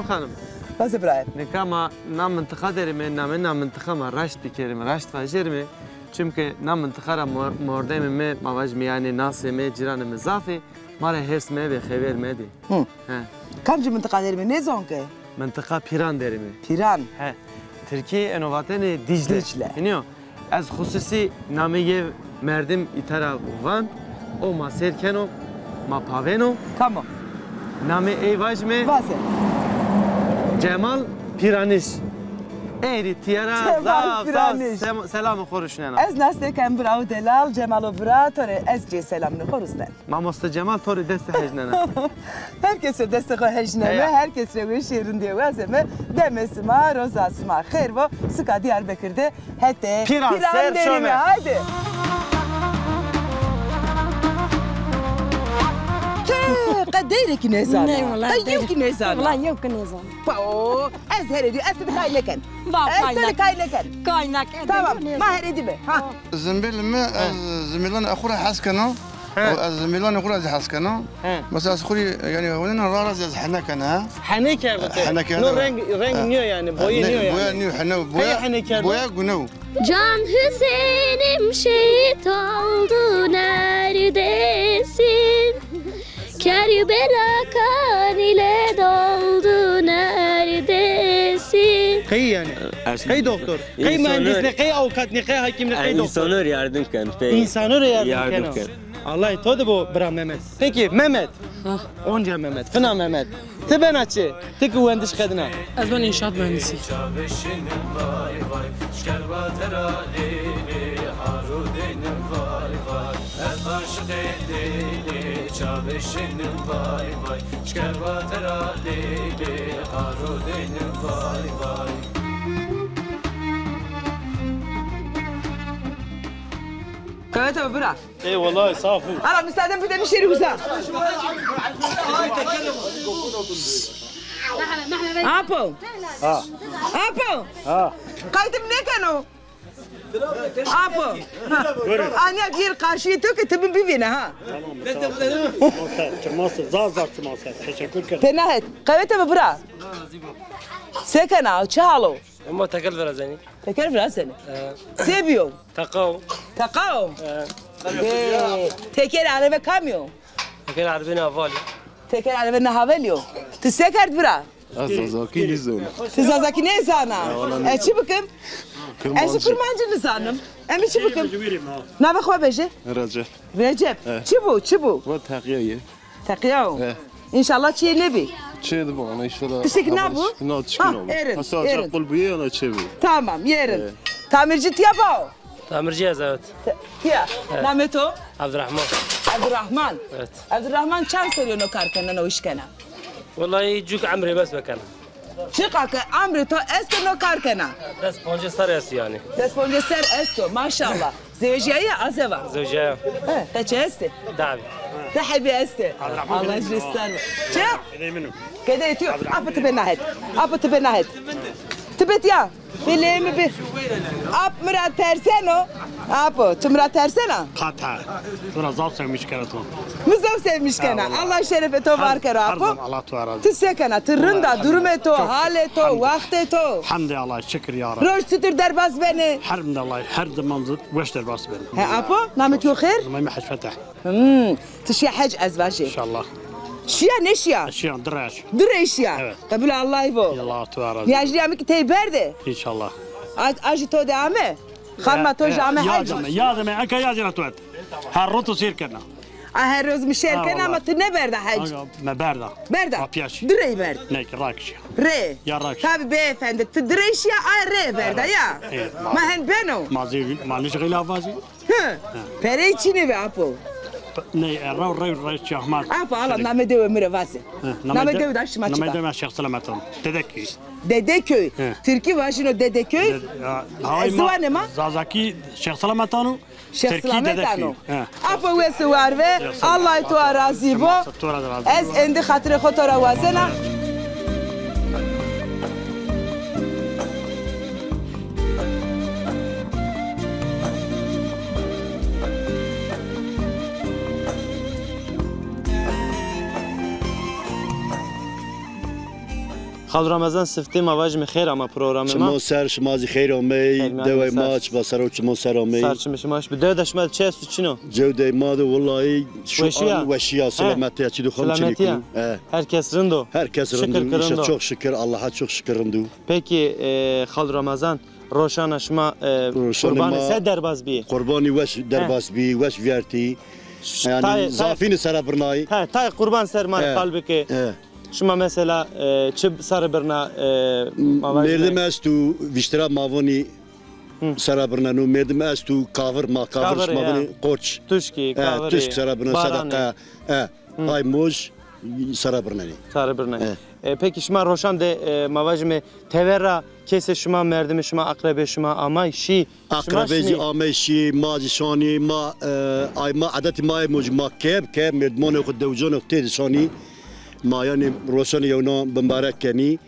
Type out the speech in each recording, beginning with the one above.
خانم باز برایم نکاما نام منطقه داریم نام منطقه ما رشت بکریم رشت واجرمی çünkü nam منطقه مورده می مواج میانی ناس می جیران مزافی ماره هرس می به خبر میدی کم چه منطقه داریم نه زون که منطقه پیران داریم پیران ترکیه انواتن دیجله اینو از خصوصی نامی مردم ایترا وان او ما سرکنو ما پاونو tamam نامی ایواج می واسه Cemal Piraniş. Eri tiyara Cemal Piraniş. Selam خورشنن. از نست کم براو دلال جمال و برا توره از جی سلام نخورستن. ماموست Cemal توری دست هجنن. Herkes deste ko hejneme, herkes revi şiirin diye vazeme demesi ma rozası ma xeyr bu sıka Diyarbakır'da hette Piran derimi haydi. قديرك نزان لا والله طيبك نزان والله يمكن نزان باو ازهر دي اسد كاي لكن بابا كاي لكن كاينك تمام ما هردي به ها زميل ما زميلان اخويا حسكنه زميلان اخويا حسكنه بس اخوي يعني ولنا راز حنا كان حنيكر حنيكر نو رنگ نيو يعني بوي نيو يعني بويا نيو حنا بويا قنو Can Hüseyin'im şehit oldu neredesin? Kerbela kan ile doldu neredesin? Kayı yani. Kayı doktor. Kayı mühendislik, kayı avukatlık, kayı hakimlik, kayı doktor. İnsanlar yardım kan. İnsanlar yardım kan. Allah todu bu bra Mehmet. Peki Mehmet. Onca Mehmet. Fena Mehmet. Teben açı. Tek mühendis kadına. Az ben inşaat mühendisiyim. كويت ابو برا اي والله صافو. انا مستعدم بدي نشيري وزا ابو ابو قايت منك انا ابو انا غير قاشيتو كتب بينا ها تنهت قايت ابو برا سكنا تشالو اما تكل فرزاني تكلف راسني سيبيو تقاو تقاو تكل على كاميو تكل عربينا فالي تكل على نهافليو تسكرت برا زازاكي نزون تزازاكي نزانا ايش بكم ايش كرمانجı nizanım emi çi bıkım ne bakma beje رجب Recep çibu و تقيا takiyo İnşallah çiğ ne bi تشي دبا انا ان شاء الله تشتكي نابو؟ لا تشكي نابو إيرن، هسا إيرن. اقول بيه انا تشبي tamam yarın tamirci tiyabao تامرجي زاوت tiya nameto عبد الرحمن Abdurrahman Evet. Abdurrahman çan söylüyor o karkana o işkana والله يجوك عمري بس بكنا çıkaka amri to esto no karkana بس بونجي صار يعني Respondecer esto maşallah zevciye azeva زوجة kaç este دعبي تحبي este Allah يجلسنا شوف كده يتيو أبى تبناهد أبى تبناهد تبت يا بلي مبي أب مرا ترسنو أبو تمرا ترسنا قاطع ترى زاب سميش كرتون مزاف sevmiş kana Allah şerefe to var kara apo الله توارد تسكنا ترندا durmeto haleto vakteto الحمد لله شكر يا رب روش تطر derbas beni حرم الله حرد منظر وش درباس بين ha apo namet yo khair ما محش فتح تشيا حج ازواجي ان شاء الله شيا نشيا اشياء دراش دريشيا Evet. قبل الله يبو الله توارد ياجري امك تيبرده ان شاء الله اجي تو دامه خرما تو جامه يا حج جماعه يا جماعه اكا يا جماعه توت هالروتو سير كنا her roz müşerken ama ne berde hac ما بارده berde أبياش. direy berde نيك راكش re Ya rak. tabi beyefendi tdreş ya ay re berde ya Evet. ma hen beno ما زي ما ليش غير لافازي pere içini ve apo ني رو رو احمد apo Allah name dev ömre vasi name dev da şıma نما çıka دم الشيخ سلامتهم تذكي Dedeköy He. Türkiye başino Dedeköy هاي Zıvanı mı? زازاكي شيخ سلامتانو Şeyh Slametano apo ve suvar ve Allah tu arazi bo ez endi hatire khotora vazena خال رمضان سفتی مواج میخیر اما پروگرام شما ما سر شما زی خیر آمی دوای ماچ با سر و شما سر آمی سرچ میشماش بده دشمل چه است چینو جوده ما دو والله وشیا. شو وشیا سلامتی چی دو خم چی سلامتی نکن herkes rındo herkes Şükür rındو kırındo. çok şükür Allah'a çok şükür rındو peki خال رمضان روشان شما روشان قربان ما- سه درباز بی قربانی وش درباس بی وش ویرتی yani zafini sara bırnayı tay kurban serman kalbi ki شما مثلا چه سر برنا merdim ez tu viştira mavoni sara bırnanu merdim ez tu kavır ma kavır Kavır, mavoni ya. koç tuşki kavri tuşk sara bırna sadaka ay moj sara bırnani سر برنا peki شما روشان de مواجم تورا کسی شما مردم شما اقرب شما اما شی akrabezi ameşi mazişani ma ay ma adeti ma moj ma keb merdmonu khud devjonu tedi şani ما yani روشن yevna mübarek keni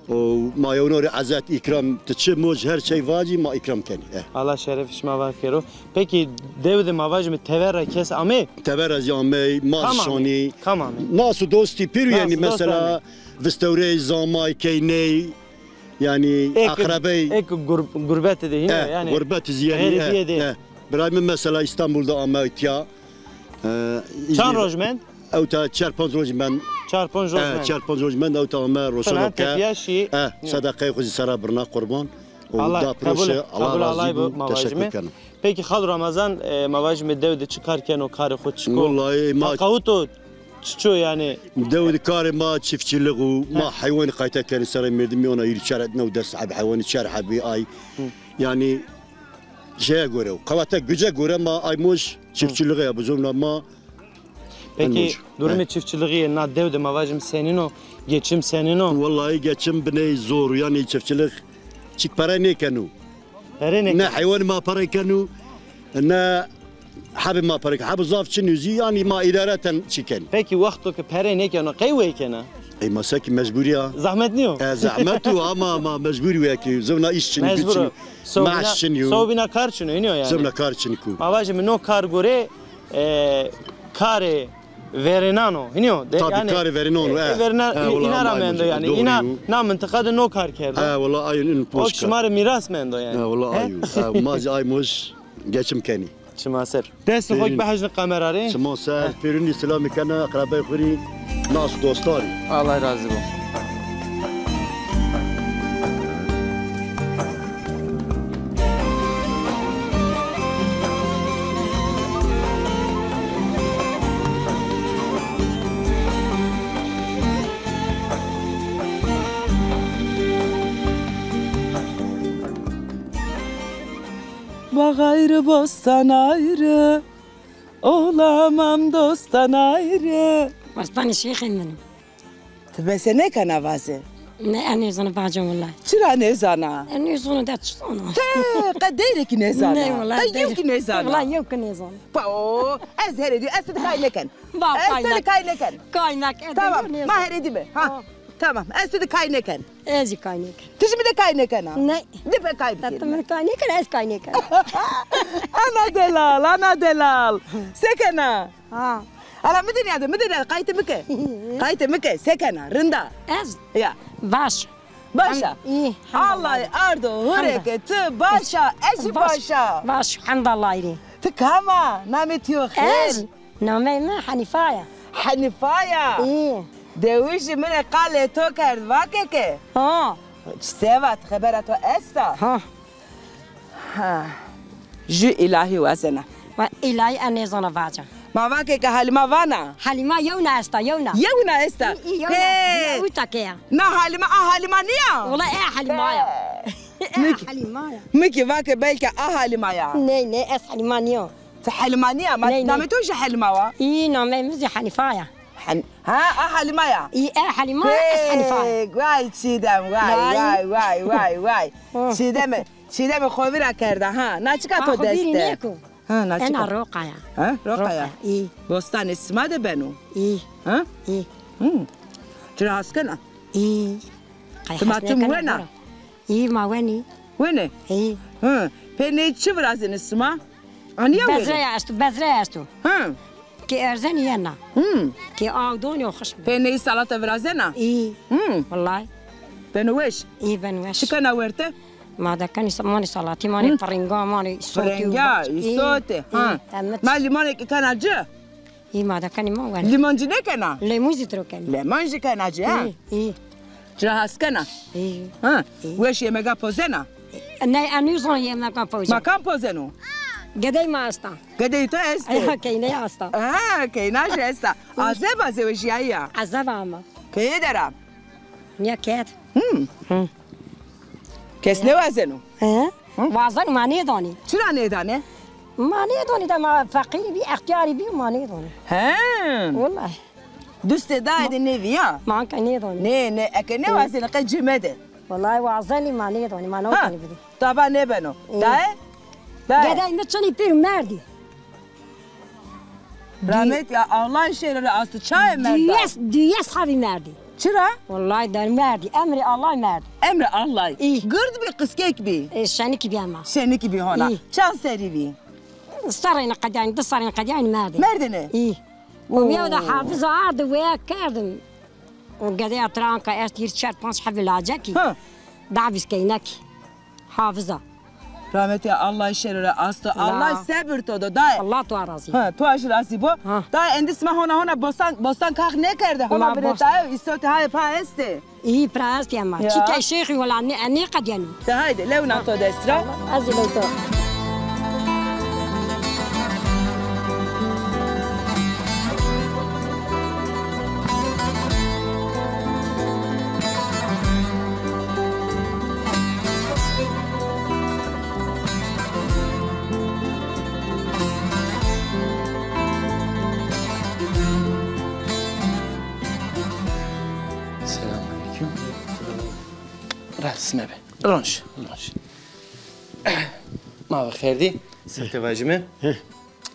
o ma yevna azat ikram tçe moj her şey vaci ma ikram keni Allah şeref şuma var kero peki devde مواجم تورا kes ame teberez yame mazişani tamam nasu dosti piru yani Nasu dost mesela vestevre zamay keyne yani akrabey ek gurbet de yine yani gurbet Herifiye ziyani değil. Brahim mesela İstanbul'da amaytya çan rojmen او تا 4-5 روز من 4-5 rojmen 4-5 روز من او تا ما روشن falan که tepiya şi صدقه خوزی سرا برنا قربان Allah kabul alay bu teşekkür mavajme ederim. peki Hal Ramazan mavajme devde çıkarken o karı xut çıko Vallahi ma kavuto çço yani داود كار ما çiftçilik ما حيوان قايتا كان سرا مردم يونا يشارعنا ودرس عب حيوان يشارع بي اي يعني şeye göre kavata güce göre ma aymuş çiftçiliği yapacağım ma peki durumu çiftçiliği na devde mavajme senin o geçim senin o vallahi geçim bine zor yani çiftçilik çık para ne kanu Erenek ne hayvan ma para kanu ne حابب ما بريك حابب ظاف شنوزي يعني ما إدارة شكل peki vakto ki pere ne kana kaywe kana أي مساكي مجبورية zahmet niyo زعمته أما مجبوري وياكي زمنا إيش شنو mecbur مع شنو sobina kar çino iniyor yani زمنا كار شنكو mavajme no kar gore kare verenano iniyor Tabii kare verenano inara mendo yani ina na mıntıkada no kar kerdo والله أي إن o بوشكا şımar miras mendo yani والله أي مازي أي مش geçim كاني şımaser dest hoş bahajın kamerarı سموسة بيروني سلامي كان أقربائي خوري ناس دوستاري Allah razı olsun Bak ayrı bostan ayrı, olamam dosttan ayrı. واسباني شيخ عندنا Tebese ne kanavazı? أنا زنا باجون والله Çıra ne zana? أنا يزون دات شلون Kadere ki ne zana? Ne والله Kayyum ki ne zana? والله يمكن يزون Pao, ez her ediyor, ez de kayneken. Bak, Ez de kaynak. kayneken. كاينك Tamam, maher edime. Ha, tamam, ez de kayneken. إيزي كاينك Tişimi de kayneken ha. Ne Dipe kaybeken. تتمن كاينك أنا إيز كاينك Ana delal, ana delal. Sekena. ها Ala müdür ya, kayıtı mıke? Kayıtı mıke, sekena, rında. إيز Ya, باش başa. إيه Allah ardo, hareketi, başa, eşi başa. باش الحمد الله يري Tıkama, namet yok. إيز نعمل ما حنيفايا Hanifaya. إيه Devişi mine kale toker vakeke. ها Sevat, haberat ve esta. ها Jü ilahi vazena. وإلهي أنا زنا باجا Ma vakeke halima vana. حليما يونا استا يونا Yevna esta. يونا Ke. وتاكيا Na halima niya. والله إيه حليمايا إيه حليمايا Miki vake belki halima ya. ني ني إس حليمانيو حلمانية ما ني. نامتوش حلمة إيه نعمل مزي حنيفايا ها حلمايا إيه حليما إس حنيفايا واي چیدم وای چیدم خوبی را کرده ها نچکا تو خبيري دسته نيكو ها أنا نچکا روقايا ها روقایا إيه بستان اسمه بنو إيه ها إيه چرا هسکنه إيه تماتم وينه؟ إيه ما ويني وینه إيه ها پنی چی برازن اسمه انیا وینه بزرع استو ها كي أرزاني أنا كي أعدوني وخشم پنی سلطه برازنه إيه والله بنوش ای بنوش شكنا ورته ما دکنی مانی سلاتی مانی فرنگا مانی صوتی فرنجا صوت ها ما ليمون كان جا ای ما دکنی ما ون ليمون جنه كنا لیموزی ترو کنی ليمون كان جا ای جهاز كنا ای ها وش يمغا بوزنا نه انیزون یم نکن فوجا ما كان بوزنو گدای ما استا قد تو است ای کینه استا كيناش استا عزبا زوجيايا عذاب اما كي درا نیا کت كيس وزنو ها وازن معنی دانی چرا ندانه معنی دانی دا ما فقیری بی اختیاری بی معنی دانی ها والله دوست دايد النيفيا ما کنی دانی نه اكنه وزن قد جمده والله وازنی معنی دانی ما نو کنی بدی طبعا نبنو داي گدای نچنی پیر مردی رحمت يا الله شير راست چای مرد دیس حبی مردی چرا والله در مردی امر الله مرد امر الله قرد بي قسكيك بي شانکی بیاما شنك بي هنا چند سری بي سرین قدیان دو سرین قدیان مردی مردنه ای ومیو دا حافظ عرض ویا کردم و گدای اتران که است هیر چهار پانچ حبی لاجکی دعویز کینکی حافظه رحمت يا الله شير راست الله صبر تو داي الله تو راضی تو اش راضی بو داي اندس ما هنا بوستان کاخ نکرده هنا برتاي استوت هاي پاسته ای پراست یما چی که شیخی ولا انی قدیانو هايده لو نعطو دسترا از لو تو رسمه به رانش ما بخیردی سفت واجمه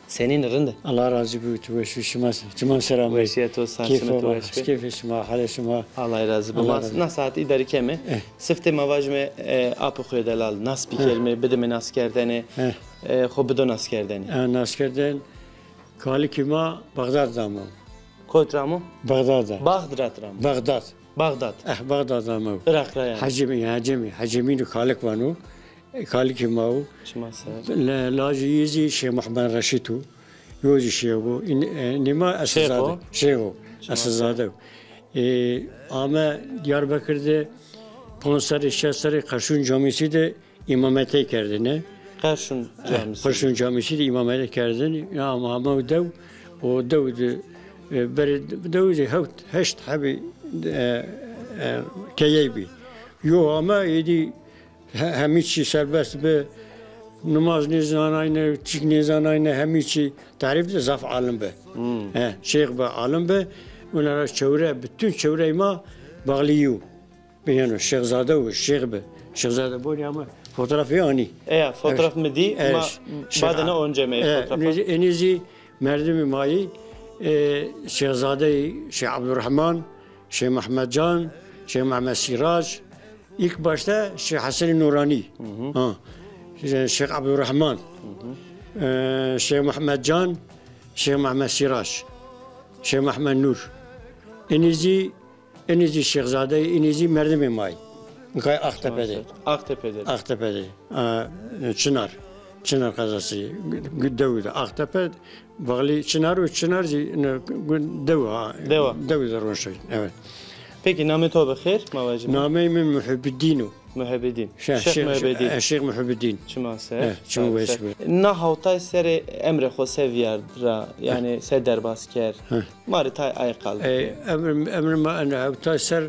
سنين الرندة الله راضي بك وشو شما سلام وشيت وصارت كيف شما حال شما الله يرضى بك نصات إداري كمه سفت مواجمه آب خود دلال ناس بكلمه بده من ناس کردنه خوب بدون ناس کردنه ناس کردن کالی که ما بغداد دامو کجا رامو بغداد رامو بغداد بغداد دامو عراق را حجمی رو خالق وانو خالق ماو لاجيزي شيخ محمد رشيدو يوزي شيخو نما اساساده شيخو اساساده اما Diyarbakır'da Ponsari Şehsari Kaşun Camisi de imamete kerdine. Kaşun Camisi de imamete kerdine. Ya Muhammed Dev o Dev de heşt habi keyebi. Yo ama yedi همیچی سربست به نماز نیزاناینه چیک نیزاناینه همیچی تعریف ده زف عالم به شیخ به عالم به اونها چوره bütün çevre ما bağlıyım بیانو شیخ زاده و شیخ به شیخ زاده بودی ama fotoğrafı yani fotoğraf mı di ama badene önce mi fotoğraf enizi merdimi mayi Şeyhzade Şeyh Abdurrahman Şeyh Mehmet Can Şeyh Mehmet Siraj İlk başta Şeyh Hasan Nurani, Şeyh Abdurrahman, Şeyh Mehmet Can, Şeyh Mehmet Siraj, Şeyh Mehmet Nur. Enizi Şeyhzade, enizi Merdemi May. Aktepe'de. Çınar kazası. Devde. Aktepe, bağlı Çınar Devde Roşay. Evet. Peki namet o bakir mavacım. Nameyim Muhibbiddin. Muhibbiddin. Şeyh Muhibbiddin. Çima ser. Na havtay seri emre xo seviyardra yani se derbasker. Maritay ayqal. Emre ma ana havtay ser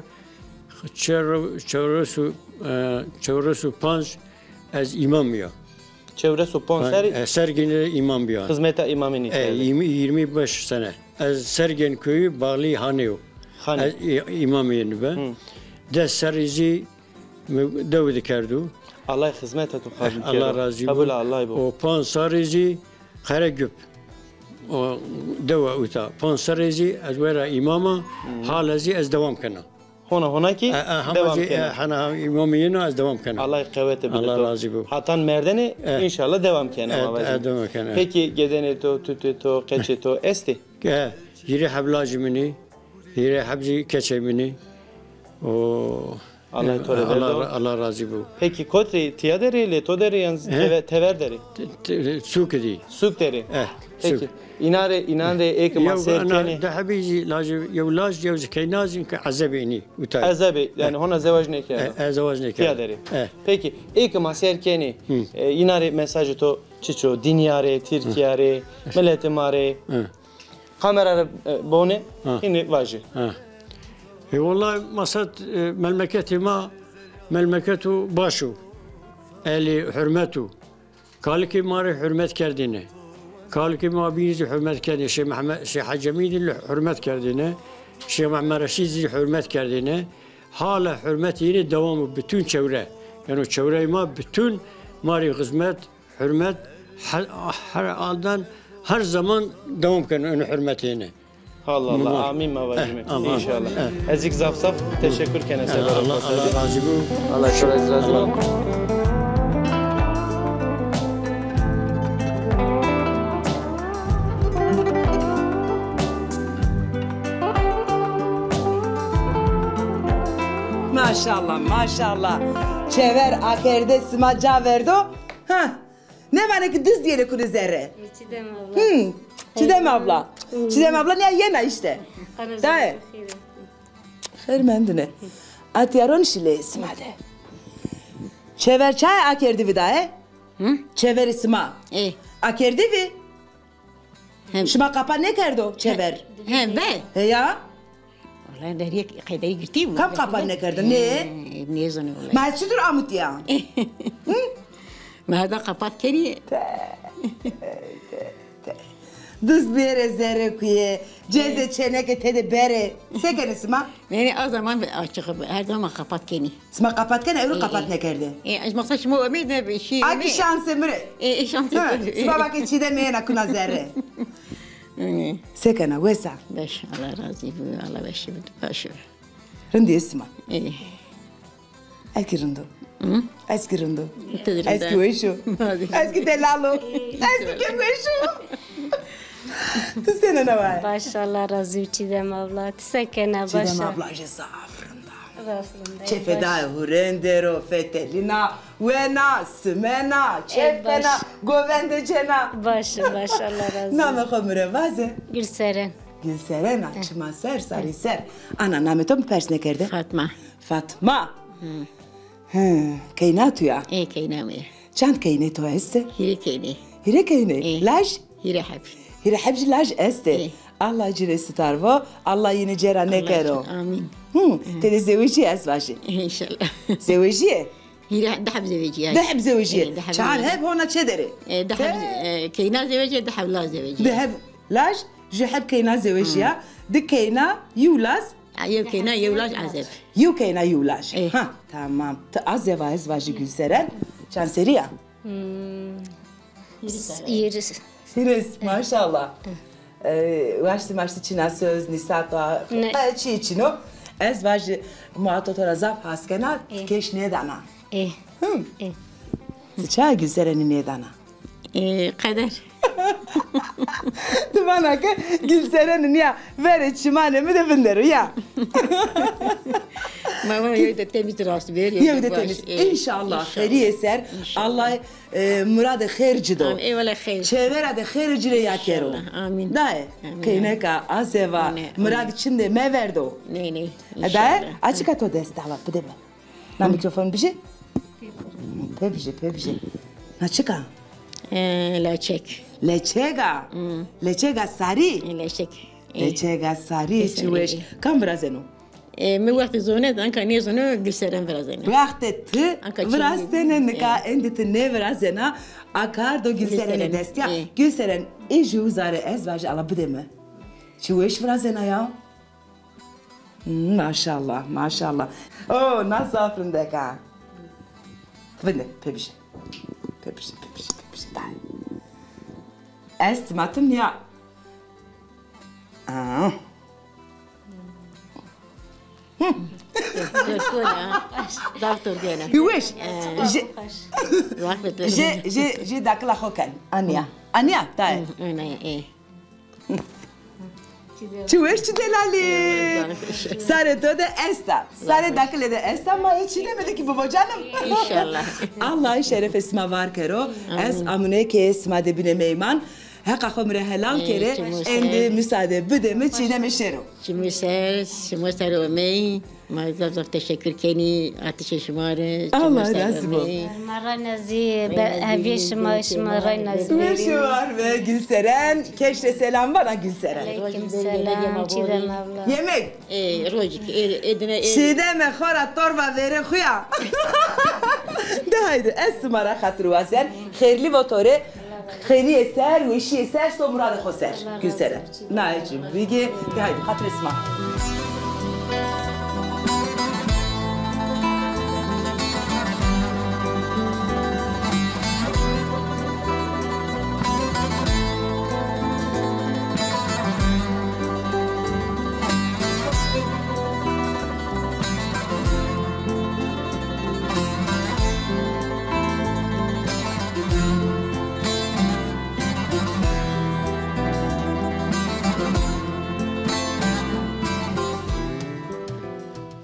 çevresu panj az imam ya. Çevresu panj sergine imam ya. Hizmete imamini. 25 sene. Az Sergen köyü bağlı haneyo. İmamiyen be. De serizi Davud kerdu. Allah hizmet etu kabul kerdu. Allah razı kabul Allah bu. O pan serizi Karagöp. O deva uta. Pan serizi az vera imama halazi az devam kana. Hona ki devam kana. Hana imamiyen az devam kana. Allah kuvveti bilir. Allah razı bu. Hatan merdeni inşallah devam kana. Devam kana. Peki gedene to tütü to keçe to esti. Yeri hablacımını Yere habzi keçemini o Allah tole verdi. Allah razı bu. Peki kotri tiya deri le to deri yalnız tever deri. Suk di. Suk deri. Peki. İnare ek maser keni. ده حبيجي لاجي يولاج يوز كينازين كعزبيني وتاي. Azabi yani ona zevaj ne kâr. Zevaj ne kâr. Tiya deri. Peki ek maser keni. İnare mesajı to çiço dinyare, Türkiye'are, milletimare. Kamera bone yine vajı. والله مصد مملكتي ما مملكته باشو اللي حرمته قالك ماري حرمت كردينه قالك ما بينزي حرمت كردينه شيخ محمد شيخ حاج جميل اللي حرمت كردينه شيخ محمد رشيد حرمت كردينه حاله حرمتي دوام بتون شوره يعني شوره ما بتون ماري خدمت حرمت her andan her zaman devam kanı hürmetine. Allah Allah. Amin mavacimi. İnşallah. Ezik zafsaf teşekkür kenese. Allah razı bu. Allah razı olsun. Maşallah maşallah. Çever akerde smaca verdo. Ha. Ne var ki düz diye kuru zerre. Çiğdem abla. Çiğdem abla. Çiğdem abla ne yena işte. Dae. Hayır mendine. Atiyaron şile smade. Çever çay akerdi bir dae. Çever isma. Akerdi bir. Şuma kapan ne kerdo çever? Hem be. He ya. Vallahi deriye kayda girdim. Kam kapan ne kerdo? Ne? Ne zanı vallahi. Ma çudur amut ya. ما هذا قبض كريه Düz bir yere zerre kuye, ceze çeneke tede bere. Seken isma? Yani o zaman açık her zaman kapat keni. İsma kapat kene, öyle kapat ne kerdi? Mesela şimdi o emir bir şey. Aki şansı mire. Şansı. İsma bak içinde meyena kuna zerre. Sekena, wesa. Beş, Allah razı olsun, Allah beşi başı. Rindi isma. Eski rindo. Eski rindo. Eski weşo. Eski delalo. Eski keweşo. Tu sene ne var? Baş Allah razı olsun Çiğdem abla. Sekene başa. Çiğdem abla je zafrında. Çefeda hurendero fetelina wena smena çefena govendecena. Baş Allah razı olsun. Name khomre vaze. Gülseren. Gülseren açma ser sariser. Ana name tom persne kerde? Fatma. Fatma. Keynatu ya. Keynamı. Çant keynetu esse? Hire keyne. Hire keyne. Laj? Hire habj. Hire habj laj este. Allah ciresi tarvo. Allah yine cera ne kero. Amin. Tede zevici es vaji. İnşallah. Zevici? هي دحب زوجي دحب زوجية شعار هب هنا شدري دحب كينا زوجي دحب لا زوجي دحب لاش جحب كينا زوجية دك كينا يولاز يو كينا يولاج عزب يو كينا يولاج ها تمام تعزب عز واجي جسران شان سريع Yeriz. Yeriz maşallah Vaştı çina söz nisata çi çino ez vaji muato torazaf haskena keş ne dana Çay güzeleni ne dana? Kader. Tıvana ki Gülseren'in ya veri çimanemi de binderu ya. Mama yevde temiz rast veriyor. Yevde temiz. İnşallah hayri eser. Allah muradı khaircido. Eyvallah khair. Çevera da khaircile yakero. Amin. Dae. Keyneka azeva murad içinde me verdo. Ne. Dae açık to destala bu deme. Na mikrofon bir şey? Pebje. Na çıka? Leçek. Leçega sari? Leçega sari çuveş. Kam brazeno? Mi وقت زونه دان کنی زونه گلسرن برازنه. وقت ت برازنه نکا اندت ne brazena akar do gülseren destya. Gülseren eju zare ezvaj ala bu deme. Çuveş brazena ya. Maşallah. Oh nasıl afrındaka? Vende pebje. Estimatım ya. Doktor gene. Yuveş. Je dakla hokan. Ania, tae. Çuveş delali. Sarı da esta. Sarı dakile de esta ama hiç demedi ki babacanım. İnşallah. Allah şeref esma var kero. Es amune ke esma de bine meyman. Haka xomre helal kere endi müsaade büdeme çiğneme şero. شما سر اومی ما زف teşekkür keni ateş şımarı. Allah razı olsun. مرة نزي هبي شما مرة نزي Meşe var ve Gülseren. Keşke selam bana Gülseren. عليكم السلام چيدا مبلا Yemek. Rojik edine Şideme xora torba vere xuya. De haydi esmara xatru sen. Xeyirli votore. Xeyri eser ve işi eser somurada xoser. Gülseren. Naicim bigi. De haydi xatru esma.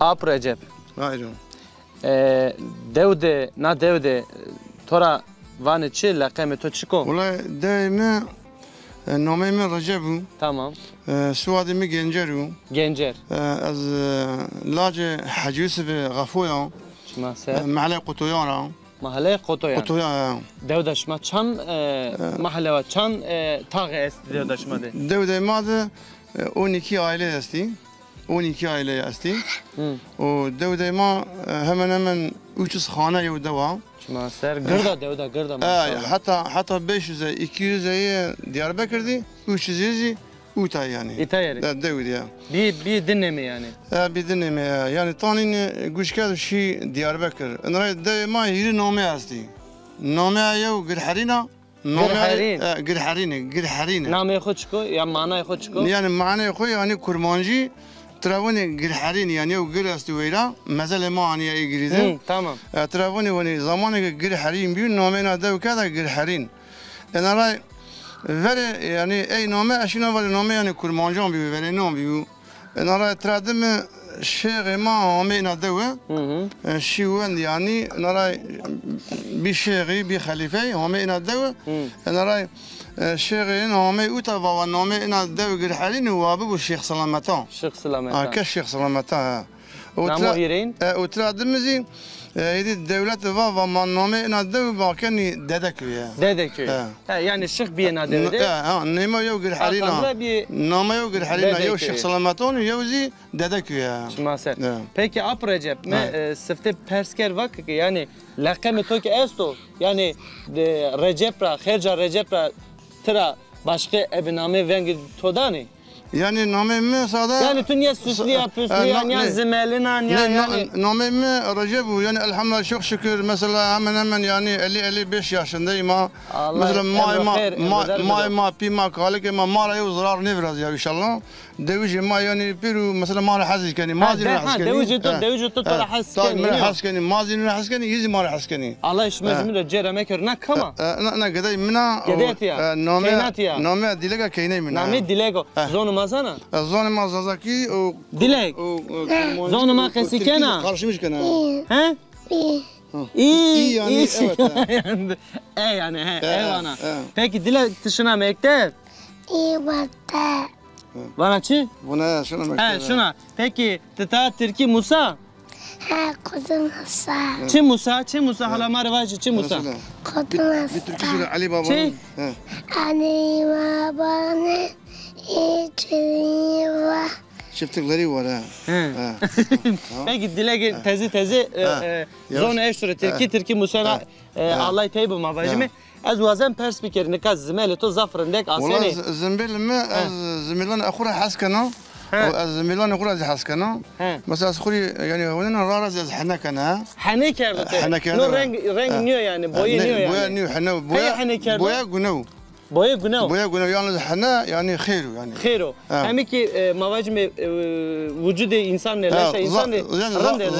Ap Recep. Hayır. Devde, na devde, tora vane çi, lakame to çiko? Olay daima namemi Recep'u. Tamam. Suadimi Gencer'u. Gencer. Az Lace Hacı Yusuf Gafoyan. Şma ser. Mahalle Kutuyan'a. Mahalle Kotoyan. Kutuyan. Devde şma çan mahalle ve çan tağı esti devde şma de. Devde madı 12 aile esti. 12 aile esti. O devde ma hemen 300 hane ev deva. Şma ser. Gırda devde gırda maşallah. Hatta 500'e 200'e Diyarbakır'dı. 300'e Uta yani. İtayeri. Devde ya. Bir dinleme yani. Bir dinleme ya. Yani tanin guşkad şi Diyarbakır. Enray de ma yiri nome esti. Nome ya Gırharina. Gırharine. Name xo çiko ya manay xo çiko? Yani manay xo yani kurmancı Travoni Gırharini yani o gır esti veyra. Mesela ma hani İngilizce. Tamam. Travoni hani zamanı Gırharin bir nomena da kada Gırharin. Enray vere yani ey nome aşina vere nome yani kurmancı bir vere nome bir. Enray tradım şeyh ma amena da ve şiven yani enray bir şeyhi bir halife amena da enray شيخين هامي أوتا ونامي إن الدو جرحالين وابو الشيخ سلامتا. الشيخ سلامتا. كالشيخ سلامتا. نامو هيرين؟ وتلا دمزي هذه الدولة وما نامي إن الدو باكني ددكويا. ددكويا. يعني الشيخ بينا دودي. نيما يو جرحالينا. ناما يو جرحالينا يو الشيخ سلامتون يوزي ددكويا. شماسة. Peki Ap Recep, sefte persker vak yani lakame to ki esto yani Recep ra, Kherca Recep ra Tıra başka ebiname vengi todani. Yani namemi sada. Yani dünya süslü yapıyorsun ya zemelina ya yani. Namemi Recep'u yani elhamdülillah çok şükür mesela hemen yani 50-55 yaşındayım ha. Mesela ma pima kalik ama mara yok zarar ne biraz ya inşallah. Devici ma yani piru mesela mara hazikani mazin hazikani. Devici to tora hazikani. Hazikani mazin hazikani yizi mara hazikani. Allah işmezimi de cereme kör ne kama. Ne kadar mina. Name dilega kayne mina. Name dilego. Zonu mazana. Zonu mazazaki o. Dileg. Zonu ma kesikena. Karşımış kana. He? İyi yani evet. Yani eyvallah. Peki dilek dışına mektep? İyi baktı. Bana çi? Buna şuna mektep. Şuna. Peki tata Türkiye Musa? Ha kuzum Musa. Çi Musa? Çi Musa hala marvacı çi Musa? Kuzum Musa. Bir Türkçe Ali Baba. Çi? Ali Baba ne? İçeriye Şiftikleri var ha. Peki dilek tezi zona eşture Türkiye Musa Allah teybi mavajimi. Az وزن پرس بکرد نکاز زميل تو زفر ندك عصيني والله زميل ما زميلان اخويا حسكنا زميلان اخويا حسكنا بس اخوي يعني هنا رارز حنك انا حنك نو رنج نيو يعني بوي نيو يعني بويا نيو حنا بويا جنو بويا جنو يعني حنا يعني خيرو يعني خيرو همي كي مواجم وجود انسان ليش انسان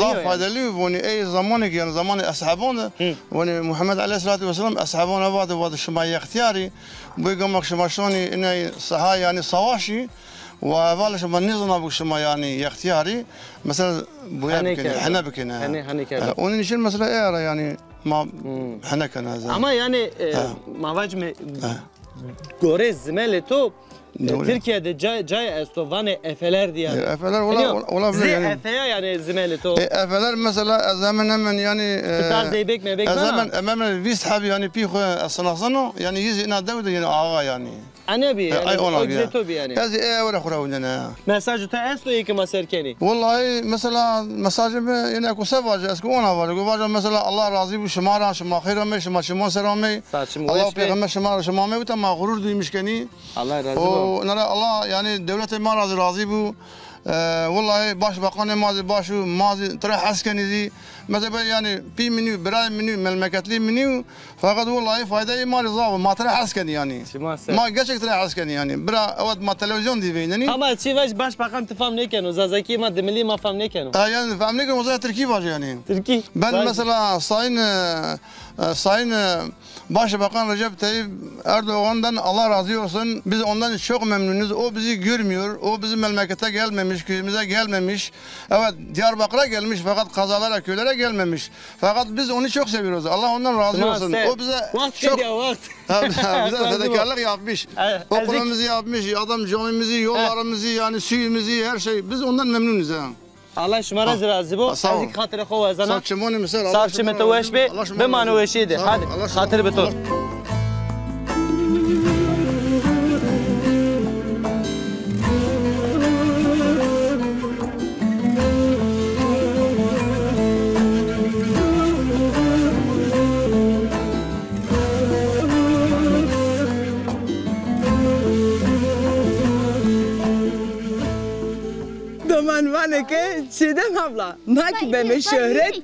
ضاف هذا اللي وني اي زمانك يعني زمان اصحابنا وني محمد عليه الصلاه والسلام اصحابنا بعض الشمايه اختياري بيقوم شماشوني اني صها يعني صواشي وأولش ما نظنا بوشما يعني اختياري مثلا بويا بكنا حنا بكنا هني كذا ونشيل مثلا إيه يعني ما حنا كنا زين أما يعني ما واجم جوريز زميلي تو Türkiye'de cay estovanı efeler diye. Efeler ola yani. Efeya yani zimeli to. Efeler mesela zaman hemen yani. Tutar zeybek mebek bana. Zaman hemen biz tabi yani piho asnasano yani yüz ina devde yani ağa yani. Ana bi yani o güzel to bi yani. Hadi ولا خرا وننا. Mesajı ta esto iyi ki maserkeni. Vallahi mesela mesajım yani ako sevac esko ona var. Ko mesela Allah razı bu şımara şıma khayra şıma şıma seramı. Allah peygamber şıma şıma mı uta gurur duymuş keni. Allah razı olsun. Nara Allah yani devlet razı bu. Vallahi başbakan mazi tırah askenizi mesela yani bir menü birer menü memleketli menü fakat vallahi faydayı mal zav ma tırah askeni yani ma gerçek tırah askeni yani bira evet ma televizyon diveyni ama çivaş başbakan tıfam ne kenu zazaki ma demeli ma fam ne kenu yani fam ne kenu zaten Türkiye var yani Türkiye ben mesela sayın Başbakan Recep Tayyip Erdoğan'dan Allah razı olsun. Biz ondan çok memnunuz. O bizi görmüyor. O bizim memlekete gelmemiş, köyümüze gelmemiş. Evet, Diyarbakır'a gelmiş fakat kazalara, köylere gelmemiş. Fakat biz onu çok seviyoruz. Allah ondan razı olsun. O bize çok bize fedakarlık yapmış. Okulumuzu yapmış, adam camimizi, yollarımızı, yani suyumuzu, her şey. Biz ondan memnunuz ha. Allah şumara razı bu. Azik hatırı kova zana. Saçımını mesela. Saçımı teveş be. Be manu eşiydi. Hadi hatır betur. Daman ke çiğdem abla. Makibeme şöhret.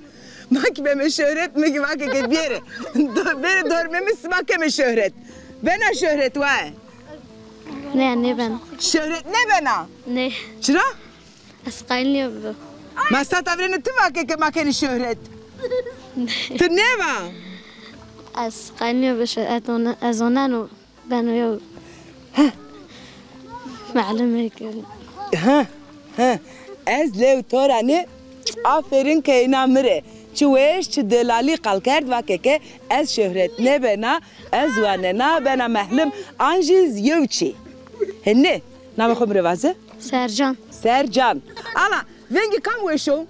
Makibeme şöhret mi ki vakit bir yere. Beni dormemiz makibeme şöhret. Bana şöhret var. Ne ben? Şöhret ne bana? Ne? Çıra? Asqaynıyor bu. Masa tavrını tüm vakit makeni şöhret. Tır ne var? Asqaynıyor bu şey. Azonano ben yok. معلومة كده. Ha, ez lev torani aferin keyna mire. Çuveş çi delali kalkerd vakeke ez şöhret ne bena ez vanena bena mehlum anjiz yevçi. Henne nama khumre vazı? Sercan. Sercan. Ala vengi kam weşo?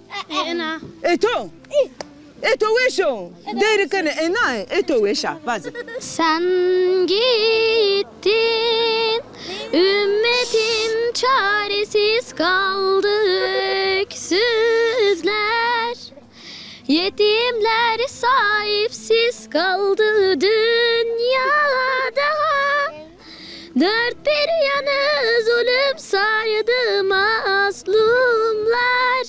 Ena. Eto. Eto weşo. Deri kene ena eto weşa vazı. Sen gittin ümmetin çaresiz kaldı öksüzler. Yetimler sahipsiz kaldı dünyada. Dört bir yanı zulüm sardı mazlumlar.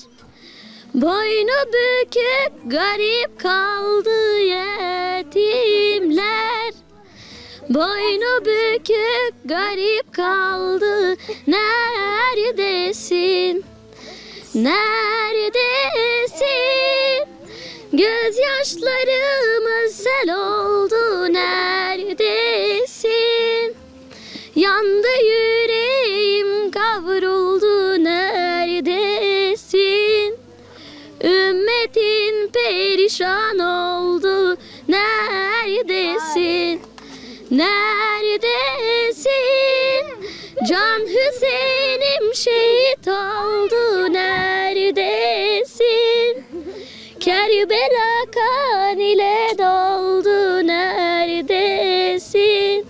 Boynu bükük garip kaldı yetimler. Boynu bükük garip kaldı. Neredesin? Neredesin? Gözyaşlarımız sel oldu. Neredesin? Yandı yüreğim kavruldu. Neredesin? Ümmetin perişan oldu. Neredesin? Neredesin? Can Hüseyin'im şehit oldu. Neredesin? Kerbela kan ile doldu. Neredesin?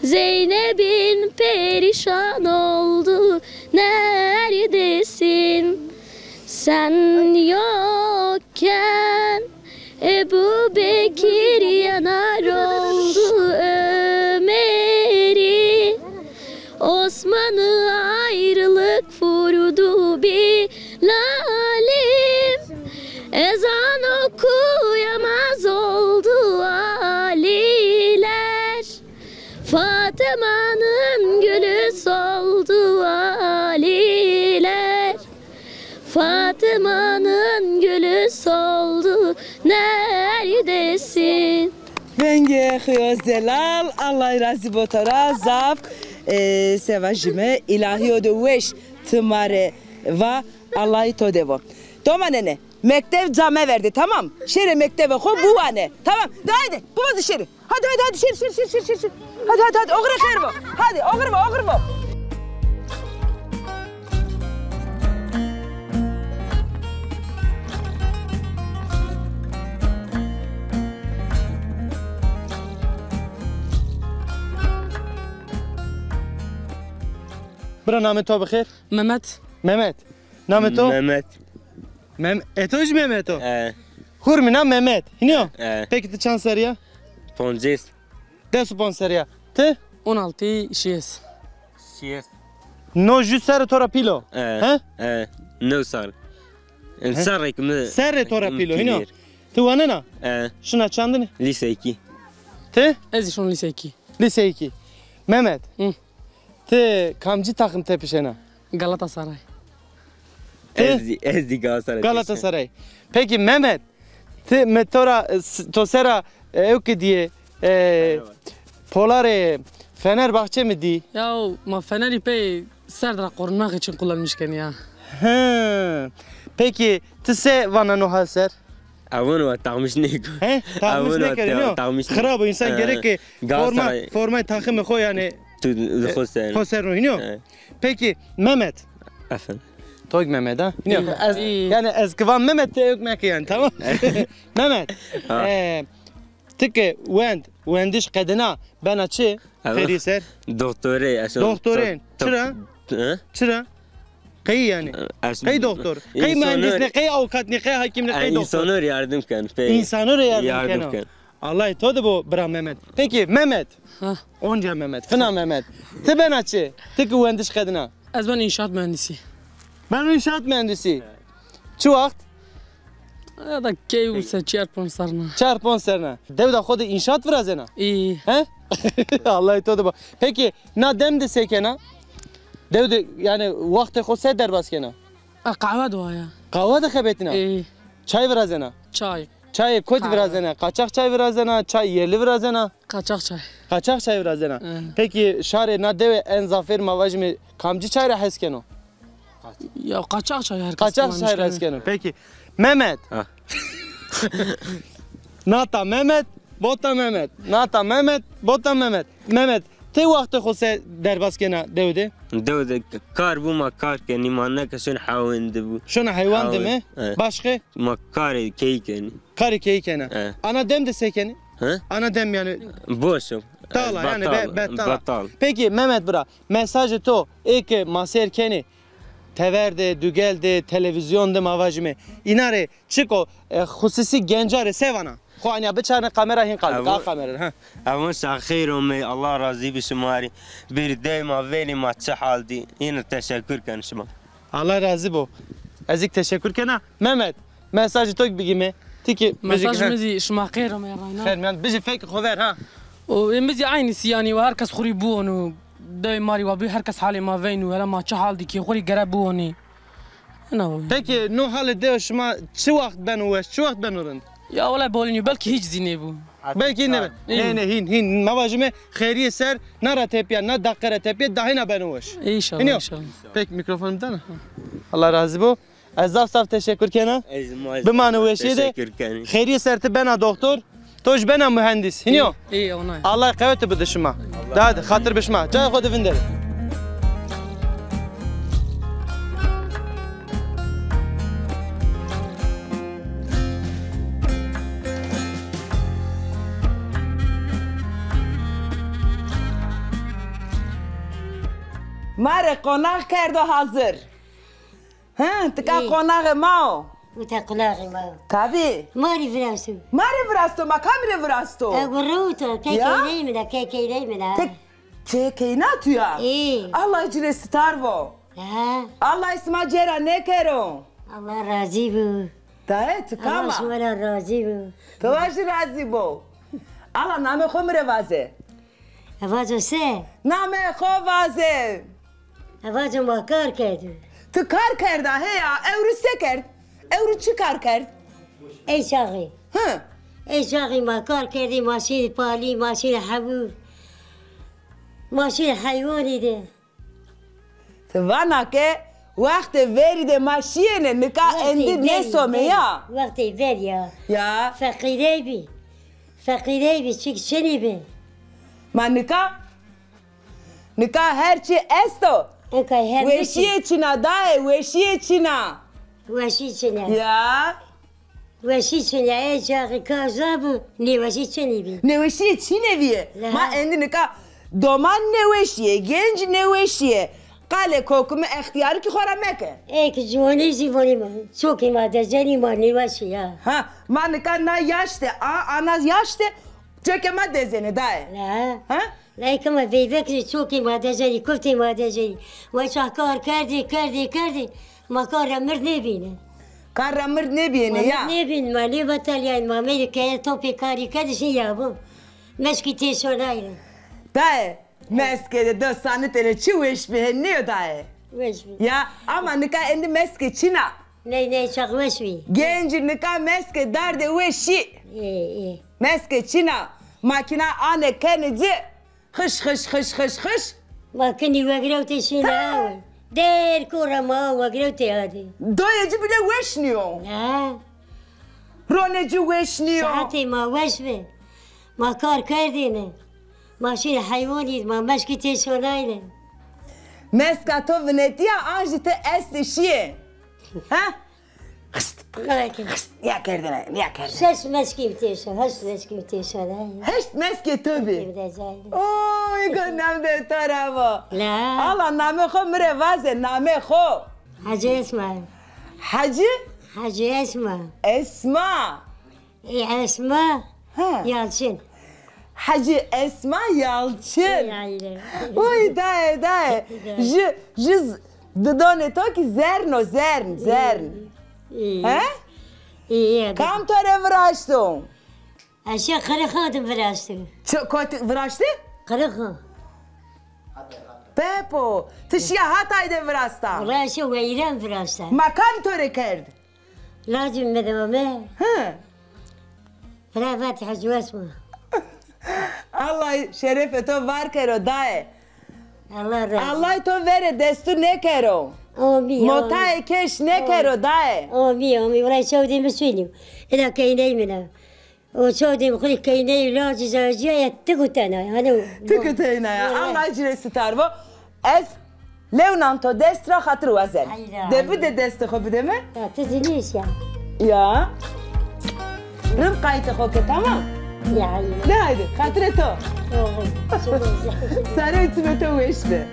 Zeynep'in perişan oldu. Neredesin? Sen yokken Ebu Bekir yanar oldu Ömer'i. Osman'ı ayrılık vurdu Bilal'im. Ezan okuyamaz oldu Aliler. Fatıma'nın gülü soldu Aliler. Fatıma'nın gülü soldu. Neredesin? Venge Zelal Allah razı botora zaf sevajime ilahiyo de veş tımare va Allah'ı to devo. Toma nene. Mektep came verdi tamam. Şere mektebe ko bu ane. Tamam. Haydi. Bu dışarı. Hadi şer. Hadi. Oğra kırma. Hadi oğurma. برا نام تو بخیر؟ ممت. نام تو؟ اتوش ممت تو؟ خور می نام ممت. اینو؟ پکی تو چند سریه؟ 50. دست 5 سریه. تو؟ 16 شیس. نو جو سر تو را پیلو؟ نو سر. سر تو را پیلو. اینو؟ تو وانه نه؟ شنا چندنی؟ لیسه 2. تو؟ ازشون لیسه 2. لیسه 2. ممت. تو کامچی takım tepişene? Galatasaray. Ezdi Galatasaray. Galatasaray. Peki Mehmet, te metora tosera evki diye Polare Fenerbahçe mi di? Ya ma Fener'i pe serdra korumak için kullanmışken ya. Peki tse vana no haser? Avunu var takmış ne? Takmış ne kere no? Khrab insan gerek ki forma takımı koy yani. Hoser no. Peki Mehmet. Efendim. Toy Mehmet ha? Yani ezkıvan Mehmet de yok mek yani tamam. Mehmet. Tıkı vendiş kadına ben açı kheriser. Doktoren. Çıra. Kayı yani. Kayı doktor. Kayı mühendis ne? Kayı avukat ne? Kayı hakim ne? Kayı doktor. İnsanlar yardım kan. İnsanlar yardım kan. Allah todu bu bra Mehmet. Peki Mehmet. Onca Mehmet. Fına Mehmet. Te ben açı. Tıkı vendiş kadına. Az ben inşaat mühendisi. Ben inşaat mühendisi. Çu vakt? Ya da keyuse çarpon sarna. Çarpon sarna. Devda khodu inşaat vrazena. İyi. He? Allah todu bu. Peki na dem de sekena? Devde yani vakti khod se derbas kena. Kahve duaya. Kahve de khabetina. İyi. Çay vrazena. Çay koç vrazena. Kaçak çay vrazena. Çay yerli vrazena. Kaçak çay vrazena. Peki şare na deve en zafer mavajmi kamcı çay ra heskeno. Ya kaçak çay herkes kaçak çay heskeno. Peki Mehmet. Nata Mehmet, bota Mehmet. Nata Mehmet, bota Mehmet. Mehmet te vakti khose derbas kena devde. Devde kar bu makar ke nimanna ke şun hayvan bu. Şun hayvan mi? Başka? Makar keyken. Kar keyken. Ana dem de sekeni. Ana dem yani. Boşum. Tala yani batal. Peki Mehmet bra mesajı to ek maser keni. Teverde, dügelde, televizyonda mavajme. İnare çıko hususi gencare sevana. خوانیا بچانه kamera hin kaldı. Ka kamera ha. Ama şahirum Allah razı bişmari. Bir daima veli ma çhaldi. Yine teşekkür kanışma. Allah razı bu. Azik teşekkür kana. Mehmet mesajı tok bigime. Tiki mesajımızı şmahirum ya rayna. Ferman bizi fek khover ha. O bizi aynısı yani ve herkes khuri bu onu. Daimari ve herkes hali ma veynu ve ma çhaldi ki khuri garab bu onu. Peki no hale de şma çı vakt ben uğraş, çı vakt ben urun. Ya valla bolini belki hiç zine bu. Belki ne? Ne hin mavajme khayriye ser nara tepiya na dakara tepiya dahina ben uğraş. İnşallah. Peki mikrofonum da. Allah razı bu. Azaf saf teşekkür kena. Bimane uğraşıydı. Khayriye serti bana doktor. Toj bana mühendis. Hiniyo. İyi onay. Allah kavete bu dışıma. Hadi hatır bişma. Cay khodu vindere. Mare konak kerdo hazır. Tıka konağı mao. Uta konağı mao. Tabii. Mari vrasto. Mari vrasto, ma kamre vrasto. Guruto, kekey mi da, kekey değil mi da? Kekey natu ya? İyi. Allah icre starvo. Allah isma cera ne kero? Allah razı bu. Tahe tıkama. Allah şumara razı bu. Tavaşı razı bu. Allah name khomre vaze. Avazo se? Name kho vaze. Avazo makar kerdi. Tu kar kerda he ya, evru se kerd. Evru çi kar kerd? Ey şahi. Ey şahi makar kerdi, maşin pali, maşin habur. ماشین حیوانی ده توانا که وقت وری ده ماشینه نکا اندی نسومه یا وقتی وری یا فقیره بی چنی بی ما نکا هرچی استو وشیه چینا دای وشیه چینا وشی چنه یا وشی چنه ای جاقی کازابو نیوشی چنی بی نوشیه چی نویه ما اندی نکا دومان نوشیه گنج نوشیه قاله کوکم اختیاری که خورم مکه ای که جوانی زیوانی ما چوکی ما دزنی ما نیوشی ها ما نکا نا یاشته آنا یاشته چوکی ما دزنه دای نه لا که ما بیوکری چوکی ما دزنی کفتی ما دزنی و چه کار کردی ما کار مرد نبینه کار مرد نبینه یا نبین ما لی بطالیان ما میگه که توپی کاری کردشی یا بو مشکی تیشونایره دای مسکه دوستانه تره چی وش به نیو دای یا اما نکا اندی مسکه چینا نه چاق وش بی گنج نکا مسکه درد وشی مسکه چینا ماکینا آنه کنجی خش ماکنی وگروتی شینا دیر کورا ما وگروتی آدی دوی جی بله وش نیو نه رونه جی وش نیو ساعتی ما وش بی ما کار کردینه ماشین حیوانی ما مشکی تیشونایله مسکا تو ونتیا آنجی ته استشیه ها یا کردنه شش مشکی تیشون هشت مشکی تیشونایله هشت مشکی تو بی اوه گنام ده تارا لا الله نامه خو مره وازه نامه خو حاجی اسما ای اسما یالچین حاجی اسما یالچین اوی دای جز ددانه تا که زرن ها؟ کام تاره وراشتم اشیا خرخاتم وراشتم چه کات وراشته؟ خرخا پپو تشیا هاتایده وراشتم وراشو و ایران وراشتم مکان تاره کرد لازم مدامه رفت حجو اسما الله شرف تو وار کرو دای الله تو وره دستو نکرو متای کش نکرو دای آمی ورای چودی مسئولیم اینا کینه منه و چودی مخلی کینه لاجی زاجیه تگوتنه تگوتنه الله جره ستار و از لیونان تو دست را خاطر وزن ده دست خو بده من تزنیش یا رم قایت خو که تمام نه هایده خاطر تو ساره ایتمه تو وشته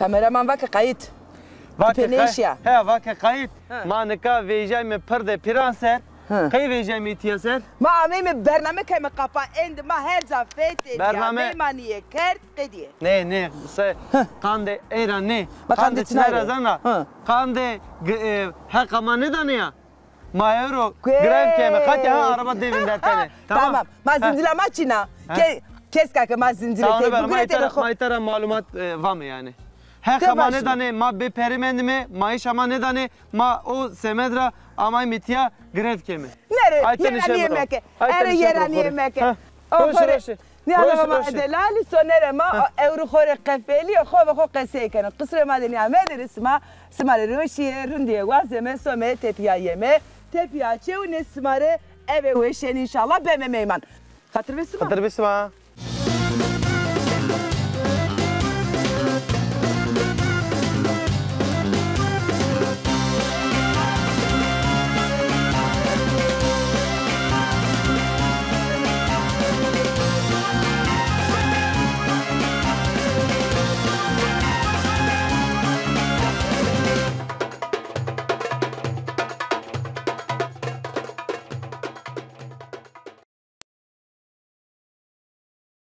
kameraman vaka kayıt. Vaka kayıt. Ma nika vejay me perde piranser. Kay vejay me tiyaser. Ma amey me bername kay me kapa end ma her zafet. Bername maniye kert qediye. Ne se kande era ne. Kande çnara zana. Kande ha kamane daniya. Ma euro grev keme kati ha araba devin dertene. Tamam. Ma zinzilama çina. Kes kaka ma zinzilete. Maytara malumat vam yani. Her kamane dane ma be perimendime ma iş ama ne dane ma o semedra ama mitiya grev keme. Nere yerani yemek. Ere yerani yemek. Roşe. نیا ما دلالی سونر ما اورو خور قفلی خو خو قصه کنه قصر ما دنیا مدرس ما سماره روشی روندی وازمه سومه تپیا یمه تپیا چه و نسماره eve وشن ان شاء الله به میمان خاطر بسما